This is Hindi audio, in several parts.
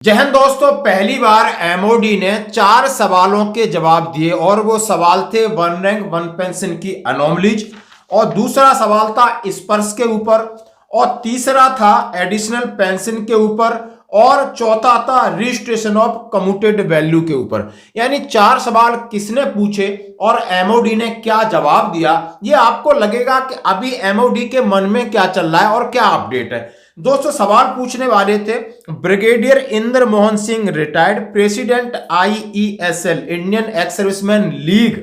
जय हिंद दोस्तों, पहली बार एमओडी ने 4 सवालों के जवाब दिए और वो सवाल थे वन रैंक वन पेंशन की अनोमलीज, और दूसरा सवाल था स्पर्श के ऊपर, और तीसरा था एडिशनल पेंशन के ऊपर, और चौथा था रजिस्ट्रेशन ऑफ कम्यूटेड वैल्यू के ऊपर। यानी 4 सवाल किसने पूछे और एमओडी ने क्या जवाब दिया, ये आपको लगेगा कि अभी एमओडी के मन में क्या चल रहा है और क्या अपडेट है। दोस्तों, सवाल पूछने वाले थे brigadier Indra Mohan Singh, retired president IESL Indian ex serviceman league,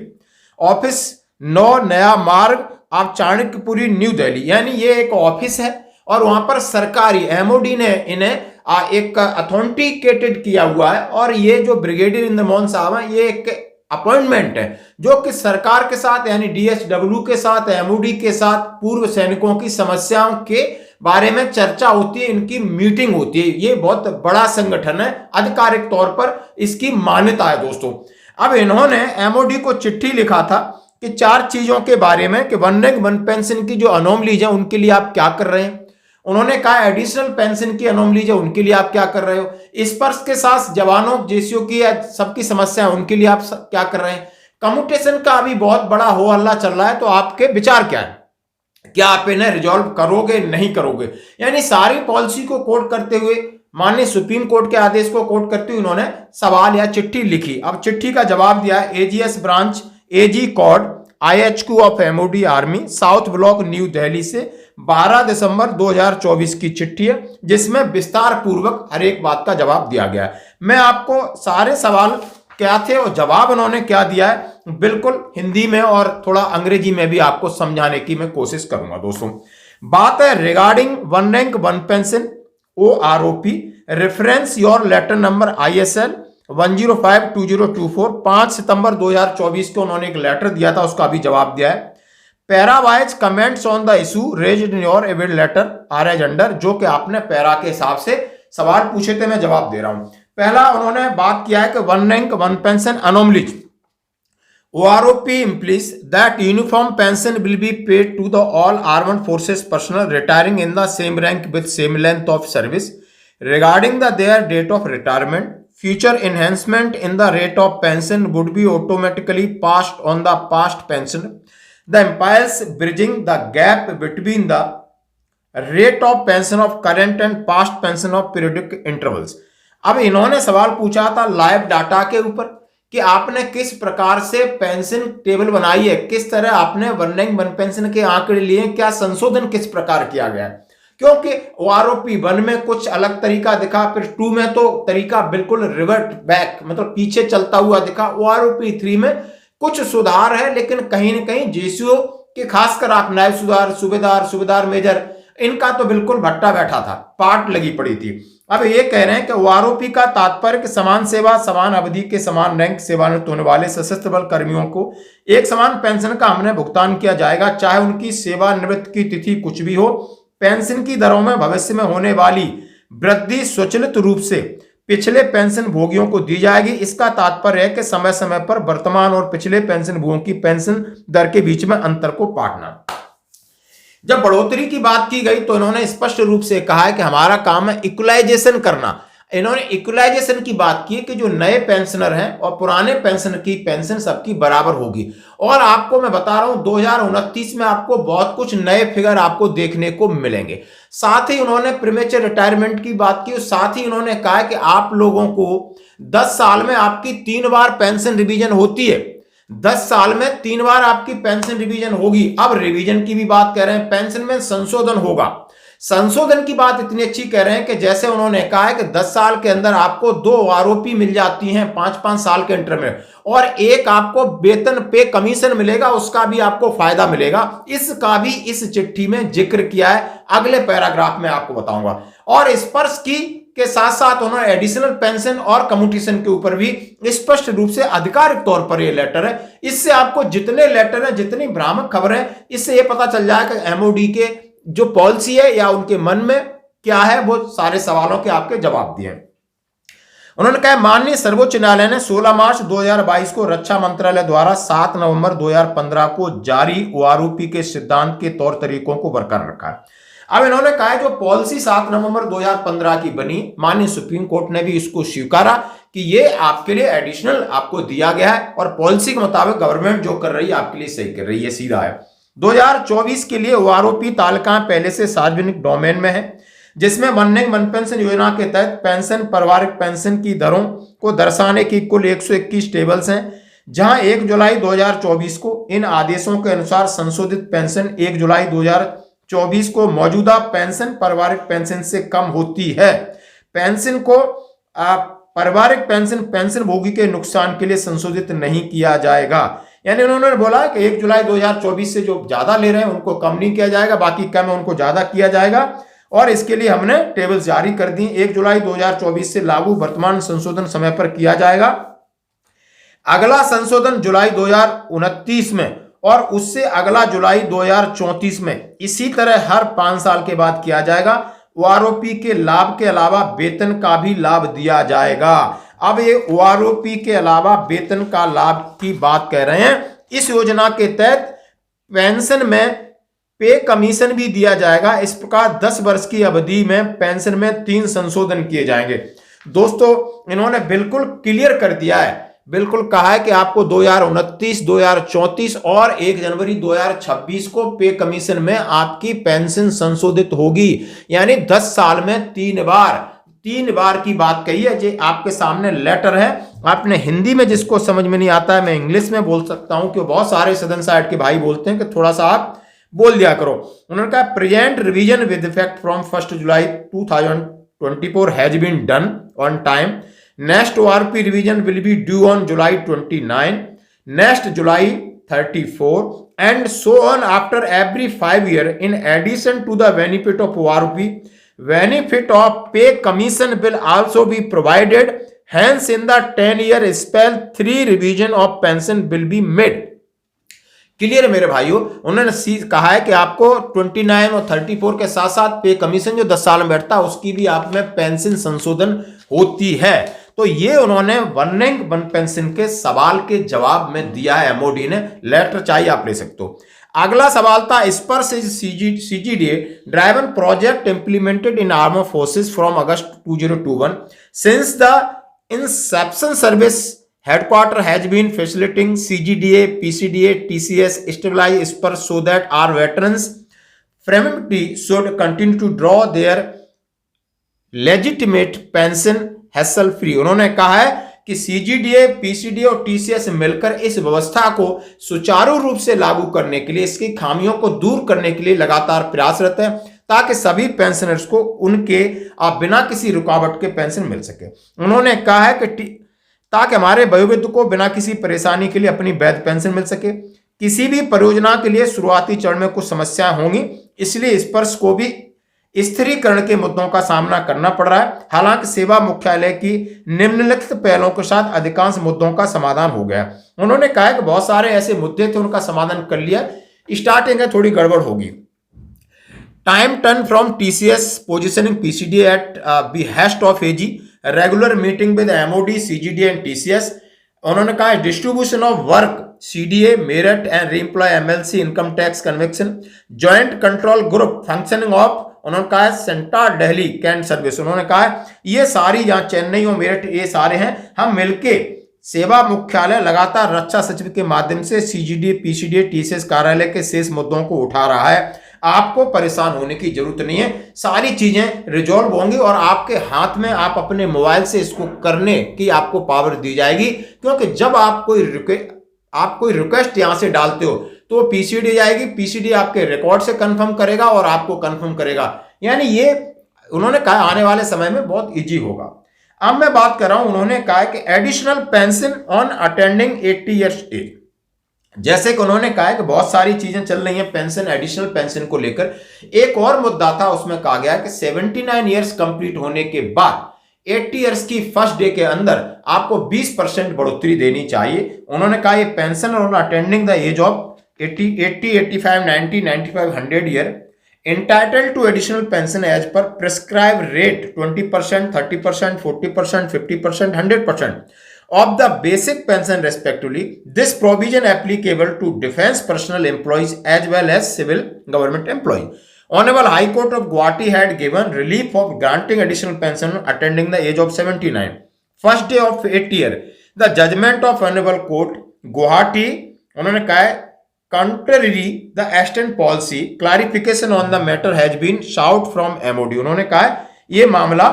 office 9 नया मार्ग, आप चाणक्यपुरी, न्यू दिल्ली। यानी ये एक ऑफिस है और वहां पर सरकारी एमओडी ने इन्हें एक अथेंटिकेटेड किया हुआ है। और ये जो ब्रिगेडियर इंद्र मोहन साहब हैं, ये एक अपॉइंटमेंट है जो कि सरकार के साथ यानी DHW के साथ, एमओडी के साथ पूर्व सैनिकों की समस्याओं के बारे में चर्चा होती है, इनकी मीटिंग होती है। ये बहुत बड़ा संगठन है, आधिकारिक तौर पर इसकी मान्यता है। दोस्तों, अब इन्होंने एमओडी को चिट्ठी लिखा था कि 4 चीजों के बारे में कि वन रैंक वन पेंशन की जो अनोमलीज है उनके लिए आप क्या कर रहे हैं। उन्होंने कहा एडिशनल पेंशन की अनोमलीज है उनके लिए आप क्या कर रहे हो। स्पर्श के साथ जवानों जेसीओ की सबकी समस्या है उनके लिए आप क्या कर रहे हैं। कम्यूटेशन का अभी बहुत बड़ा हो हल्ला चल रहा है, तो आपके विचार क्या है, क्या आप इन्हें रिजॉल्व करोगे नहीं करोगे। यानी सारी पॉलिसी को कोट करते हुए, माननीय सुप्रीम कोर्ट के आदेश को कोट करते हुए इन्होंने सवाल या चिट्ठी लिखी। अब चिट्ठी का जवाब दिया AGS ब्रांच AG कॉड IHQ of MOD army, south block, new Delhi से 12 दिसंबर 2024 की चिट्ठी है, जिसमें विस्तार पूर्वक हर एक बात का जवाब दिया गया है। मैं आपको सारे सवाल क्या थे और जवाब उन्होंने क्या दिया है बिल्कुल हिंदी में और थोड़ा अंग्रेजी में भी आपको समझाने की मैं कोशिश करूंगा। दोस्तों, बात है regarding one rank one pension OROP, reference your letter number ISL 1052024, 5 सितंबर 2024 को उन्होंने एक लेटर दिया था, उसका भी जवाब दिया है। Parawise comments on the issue raised in your avid letter are as under, जो कि आपने पैरा के हिसाब से सवाल पूछे थे, मैं जवाब दे रहा हूं। पहला उन्होंने बात किया है कि one rank one pension anomalies OROP implies that uniform pension will be paid to the all armed forces personnel retiring in the same rank with same length of service. Regarding their date of retirement, future enhancement in the rate of pension would be automatically passed on the past pension. The employees bridging the gap between the rate of pension of current and past pension of periodic intervals. अब इन्होंने सवाल पूछा था लाइव डाटा के ऊपर कि आपने किस प्रकार से पेंशन टेबल बनाई है, किस तरह आपने वन रैंक वन पेंशन के आंकड़े लिए, क्या संशोधन किस प्रकार किया गया है। क्योंकि OROP 1 में कुछ अलग तरीका दिखा, फिर 2 में तो तरीका बिल्कुल रिवर्ट बैक, मतलब पीछे चलता हुआ दिखा। OROP 3 में कुछ सुधार है, लेकिन कहीं ना कहीं जेसीओ के खासकर आप नायब सूबेदार मेजर, इनका तो बिल्कुल भट्टा बैठा था, पाट लगी पड़ी थी। अब ये कह रहे हैं कि OROP का तात्पर्य कि समान सेवा समान अवधि के समान रैंक सेवानिवृत्त होने वाले सशस्त्र बल कर्मियों को एक समान पेंशन का हमने भुगतान किया जाएगा, चाहे उनकी सेवानिवृत्ति की तिथि कुछ भी हो। पेंशन की दरों में भविष्य में होने वाली वृद्धि स्वचालित रूप से पिछले पेंशन भोगियों को दी जाएगी। इसका तात्पर्य है कि समय समय पर वर्तमान और पिछले पेंशन भोगियों की पेंशन दर के बीच में अंतर को पाटना। जब बढ़ोतरी की बात की गई तो इन्होंने स्पष्ट रूप से कहा है कि हमारा काम है इक्वलाइजेशन करना। इन्होंने इक्वलाइजेशन की बात की कि जो नए पेंशनर हैं और पुराने पेंशनर की पेंशन सबकी बराबर होगी। और आपको मैं बता रहा हूं 2029 में आपको बहुत कुछ नए फिगर आपको देखने को मिलेंगे। साथ ही उन्होंने प्रीमेच्योर रिटायरमेंट की बात की, और साथ ही उन्होंने कहा कि आप लोगों को 10 साल में आपकी 3 बार पेंशन रिवीजन होती है। 10 साल में 3 बार आपकी पेंशन रिवीजन होगी। अब रिवीजन की भी बात कह रहे हैं, पेंशन में संशोधन होगा। संशोधन की बात इतनी अच्छी कह रहे हैं कि जैसे उन्होंने कहा है कि 10 साल के अंदर आपको 2 OROP मिल जाती हैं 5-5 साल के इंटरवल में, और एक आपको वेतन पे कमीशन मिलेगा, उसका भी आपको फायदा मिलेगा। इसका भी इस चिट्ठी में जिक्र किया है, अगले पैराग्राफ में आपको बताऊंगा। और स्पर्श की के साथ साथ उन्होंने एडिशनल पेंशन और कम्यूटेशन के ऊपर भी स्पष्ट रूप से आधिकारिक तौर पर यह लेटर है। इससे आपको जितने लेटर है, जितनी भ्रामक खबरें, इससे यह पता चल जाएगा कि एमओडी के जो पॉलिसी है या उनके मन में क्या है, वो सारे सवालों के आपके जवाब दिए। उन्होंने कहा माननीय सर्वोच्च न्यायालय ने 16 मार्च 2022 को रक्षा मंत्रालय द्वारा 7 नवंबर 2015 को जारी OROP के सिद्धांत के तौर तरीकों को बरकरार रखा है। अब इन्होंने कहा है जो पॉलिसी 7 नवंबर 2015 की बनी, माननीय सुप्रीम कोर्ट ने भी इसको स्वीकारा कि ये आपके लिए एडिशनल आपको दिया गया है और पॉलिसी के मुताबिक गवर्नमेंट जो कर रही है आपके लिए सही कर रही है, सीधा है। 2024 के लिए ओआरओपी तालिकाएं पहले से सार्वजनिक डोमेन में है, जिसमें वन रैंक वन पेंशन योजना के तहत पेंशन पारिवारिक पेंशन की दरों को दर्शाने की कुल 121 टेबल्स हैं, जहां 1 जुलाई 2024 को इन आदेशों के अनुसार संशोधित पेंशन 1 जुलाई 2024 को मौजूदा पेंशन पारिवारिक पेंशन से कम होती है। पेंशन को पारिवारिक पेंशन पेंशनभोगी के नुकसान के लिए संशोधित नहीं किया जाएगा। यानी उन्होंने बोला कि 1 जुलाई 2024 से जो ज्यादा ले रहे हैं उनको कम नहीं किया जाएगा, बाकी कम है उनको ज्यादा किया जाएगा। और इसके लिए हमने टेबल जारी कर दी। 1 जुलाई 2024 से लागू, वर्तमान संशोधन समय पर किया जाएगा। अगला संशोधन जुलाई 2029 में और उससे अगला जुलाई 2034 में, इसी तरह हर 5 साल के बाद किया जाएगा। ओआरओपी के लाभ के अलावा वेतन का भी लाभ दिया जाएगा। अब ये ओआरओपी के अलावा वेतन का लाभ की बात कह रहे हैं। इस योजना के तहत पेंशन में पे कमीशन भी दिया जाएगा। इस प्रकार 10 वर्ष की अवधि में पेंशन में 3 संशोधन किए जाएंगे। दोस्तों इन्होंने बिल्कुल क्लियर कर दिया है, बिल्कुल कहा है कि आपको 2029, 2034 और 1 जनवरी 2026 को पे कमीशन में आपकी पेंशन संशोधित होगी। यानी 10 साल में 3 बार की बात कही है। जो आपके सामने लेटर है, आपने हिंदी में जिसको समझ में नहीं आता है मैं इंग्लिश में बोल सकता हूं, कि बहुत सारे सदन साइड के भाई बोलते हैं कि थोड़ा सा आप बोल दिया करो। उन्होंने कहा present revision with effect from 1 July 2024 has been done on time. Next ORP revision will be due on July 29, next July 34, and so on after every 5 years. In addition to the benefit of ORP, benefit of pay commission will also be provided. Hence, in the 10-year spell, 3 revision of pension will be made. Clear है मेरे भाइयों। उन्होंने कहा है कि आपको 29 और 34 के साथ साथ पे कमीशन जो 10 साल में बैठता है उसकी भी आप में पेंशन संशोधन होती है। तो ये उन्होंने वन रैंक वन पेंशन के सवाल के जवाब में दिया है। एमओडी ने लेटर चाहिए आप ले सकते हो। अगला सवाल था Sparsh CGDA driven project implemented in arm forces from August 2021 since the inception service headquarter has been facilitating CGDA, PCDA, TCS stabilize Spurs so that our veterans fraternity should continue to draw their legitimate pension hassle free। उन्होंने कहा है कि CGDA, PCDA और TCS मिलकर इस व्यवस्था को सुचारू रूप से लागू करने के लिए, इसकी खामियों को दूर करने के लिए लगातार प्रयासरत है, ताकि सभी पेंशनर्स को उनके बिना किसी रुकावट के पेंशन मिल सके। उन्होंने कहा है कि ताकि हमारे वयोवृद्ध को बिना किसी परेशानी के लिए अपनी वैध पेंशन मिल सके। किसी भी परियोजना के लिए शुरुआती चरण में कुछ समस्याएं होंगी, इसलिए स्पर्श को भी स्थिरीकरण के मुद्दों का सामना करना पड़ रहा है। हालांकि सेवा मुख्यालय की निम्नलिखित पहलों के साथ अधिकांश मुद्दों का समाधान हो गया। उन्होंने कहा कि बहुत सारे ऐसे मुद्दे थे, उनका समाधान कर लिया, स्टार्टिंग में थोड़ी गड़बड़ होगी। Time turn from TCS positioning PCD at behest of AG regular meeting with MoD CGDA and TCS. उन्होंने कहा distribution of work CDA merit and reemploy MLC income tax convection joint control group functioning of, उन्होंने कहा सेंटर दिल्ली कैंट सर्विस। उन्होंने कहा ये सारी जहां चेन्नई और मेरठ ये सारे हैं, हम मिलके सेवा मुख्यालय लगातार रक्षा सचिव के माध्यम से सीजीडीए पीसीडीए टीसीएस कार्यालय के शेष मुद्दों को उठा रहा है। आपको परेशान होने की जरूरत नहीं है, सारी चीजें रिजॉल्व होंगी और आपके हाथ में आप अपने मोबाइल से इसको करने की आपको पावर दी जाएगी। क्योंकि जब आप कोई रिक्वेस्ट यहां से डालते हो तो पीसीडी जाएगी, पीसीडी आपके रिकॉर्ड से कंफर्म करेगा और आपको कंफर्म करेगा। यानी ये उन्होंने कहा आने वाले समय में बहुत इजी होगा। अब मैं बात कर रहा हूं, उन्होंने कहा कि additional pension on attending 80 years age. जैसे कि उन्होंने कहा है कि बहुत सारी चीजें चल रही हैं पेंशन, एडिशनल पेंशन को लेकर। एक और मुद्दा था, उसमें कहा गया कि 79 ईयर्स कंप्लीट होने के बाद 80 ईयर्स की फर्स्ट डे के अंदर आपको 20% बढ़ोतरी देनी चाहिए। उन्होंने कहा ये पेंशन और attending the age of 80, 85, 90, 95, 100 year entitled to additional pension as per prescribed rate 20%, 30%, 40%, 50%, 100% of the basic pension respectively. This provision applicable to defense personnel employees as well as civil government employees. Honorable High Court of Guwahati had given relief of granting additional pension attending the age of 79. First day of 8th year, the judgment of Honorable Court Guwahati, उन्होंने कहा है contrary the extant policy, clarification on the matter has been sought from MOD. उन्होंने कहा है ये मामला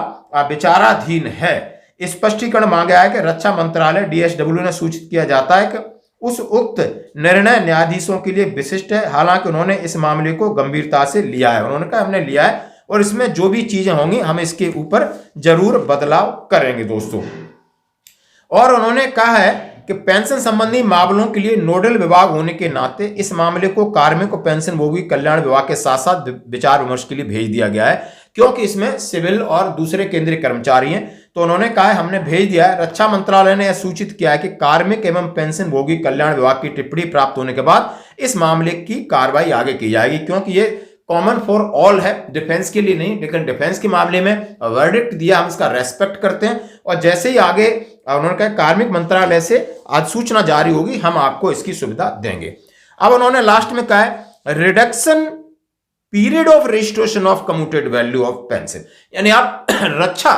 विचाराधीन है, स्पष्टीकरण मांगा है कि रक्षा मंत्रालय DSW ने सूचित किया जाता है कि उस उक्त निर्णय न्यायाधीशों के लिए विशिष्ट है। हालांकि उन्होंने इस मामले को गंभीरता से लिया है, उन्होंने कहा हमने लिया है और इसमें जो भी चीजें होंगी हम इसके ऊपर जरूर बदलाव करेंगे दोस्तों। और उन्होंने कहा है कि पेंशन संबंधी मामलों के लिए नोडल विभाग होने के नाते इस मामले को कार्मिक और पेंशन भोगी कल्याण विभाग के साथ साथ विचार विमर्श के लिए भेज दिया गया है, क्योंकि इसमें सिविल और दूसरे केंद्रीय कर्मचारी हैं। तो उन्होंने कहा है हमने भेज दिया है। रक्षा मंत्रालय ने यह सूचित किया है कि कार्मिक एवं पेंशन भोगी कल्याण विभाग की टिप्पणी प्राप्त होने के बाद इस मामले की कार्रवाई आगे की जाएगी, क्योंकि ये कॉमन फॉर ऑल है, डिफेंस के लिए नहीं। लेकिन डिफेंस के मामले में वर्डिक्ट दिया, हम इसका रेस्पेक्ट करते हैं और जैसे ही आगे उन्होंने कहा कार्मिक मंत्रालय से आज सूचना जारी होगी हम आपको इसकी सुविधा देंगे। अब उन्होंने लास्ट में कहा है reduction period of registration of commuted value of pension, यानी आप रक्षा,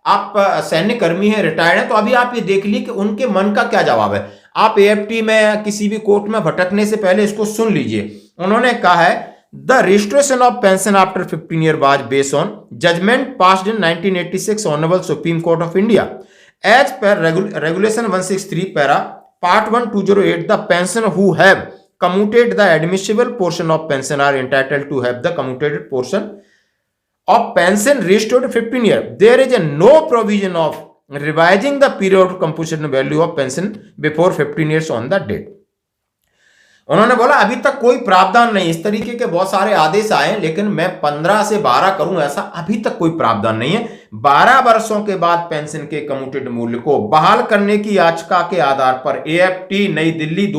आप सैन्य कर्मी हैं, रिटायर्ड हैं, तो अभी आप ये देख लीजिए कि उनके मन का क्या जवाब है। आप AFT में किसी भी कोर्ट में भटकने से पहले इसको सुन लीजिए। उन्होंने कहा है the registration of pension after 15 year was based on judgement passed in 1986 honourable supreme court of India as per regulation 163 para part 1 208 the pension who have commuted the admissible portion of pension are entitled to have the commuted portion of pension restored 15 years. There is no provision of revising the period of computation value of pension before 15 years on the date. उन्होंने बोला अभी तक कोई प्रावधान नहीं। इस तरीके के बहुत सारे आदेश आए, लेकिन मैं 15 से 12 करूं ऐसा अभी तक कोई प्रावधान नहीं है। 12 वर्षों के बाद पेंशन के कम्यूटेड मूल्य को बहाल करने की याचिका के आधार पर AFT नई दिल्ली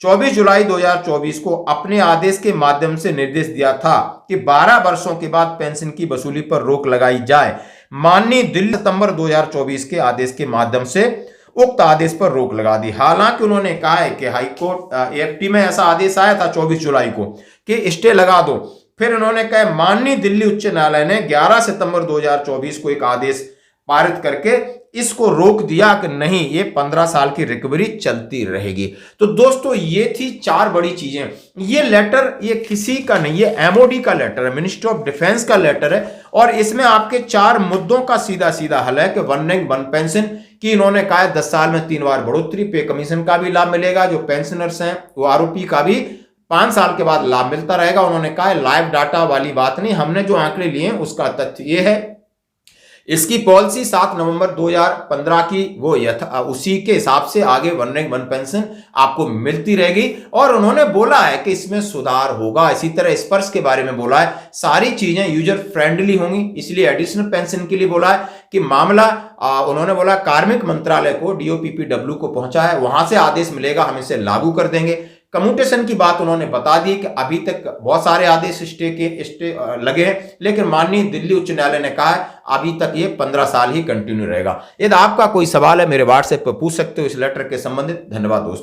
24 जुलाई 2024 को अपने आदेश के माध्यम से निर्देश दिया था कि 12 वर्षों के बाद पेंशन की वसूली पर रोक लगाई जाए। माननीय दिल्ली सितंबर 2024 के आदेश के माध्यम से उक्त आदेश पर रोक लगा दी। हालांकि उन्होंने कहा है कि हाईकोर्ट AFT में ऐसा आदेश आया था 24 जुलाई को कि स्टे लगा दो। फिर उन्होंने कहा माननीय दिल्ली उच्च न्यायालय ने 11 सितंबर 2024 को एक आदेश पारित करके इसको रोक दिया कि नहीं, ये 15 साल की रिकवरी चलती रहेगी। तो दोस्तों ये थी 4 बड़ी चीजें। ये लेटर ये किसी का नहीं, ये MOD का लेटर है, मिनिस्ट्री ऑफ डिफेंस का लेटर है और इसमें आपके 4 मुद्दों का सीधा सीधा हल है कि वन रैंक वन पेंशन की इन्होंने कहा है 10 साल में 3 बार बढ़ोतरी, पे कमीशन का भी लाभ मिलेगा, जो पेंशनर्स हैं वो ROP का भी 5 साल के बाद लाभ मिलता रहेगा। उन्होंने कहा है लाइव डाटा वाली बात नहीं, हमने जो आंकड़े लिए हैं उसका तथ्य ये है। इसकी पॉलिसी 7 नवंबर 2015 की वो उसी के हिसाब से आगे वन रैंक वन पेंशन आपको मिलती रहेगी। और उन्होंने बोला है कि इसमें सुधार होगा। इसी तरह स्पर्श के बारे में बोला है, सारी चीजें यूजर फ्रेंडली होंगी, इसलिए एडिशनल पेंशन के लिए बोला है कि मामला उन्होंने बोला कार्मिक मंत्रालय को DOPPW को पहुंचा है, वहां से आदेश मिलेगा, हम इसे लागू कर देंगे। कम्यूटेशन की बात उन्होंने बता दी कि अभी तक बहुत सारे आदेश स्टे लगे हैं, लेकिन माननीय दिल्ली उच्च न्यायालय ने कहा है अभी तक ये 15 साल ही कंटिन्यू रहेगा। यदि आपका कोई सवाल है मेरे व्हाट्सएप पर पूछ सकते हो इस लेटर के संबंधित। धन्यवाद दोस्तों।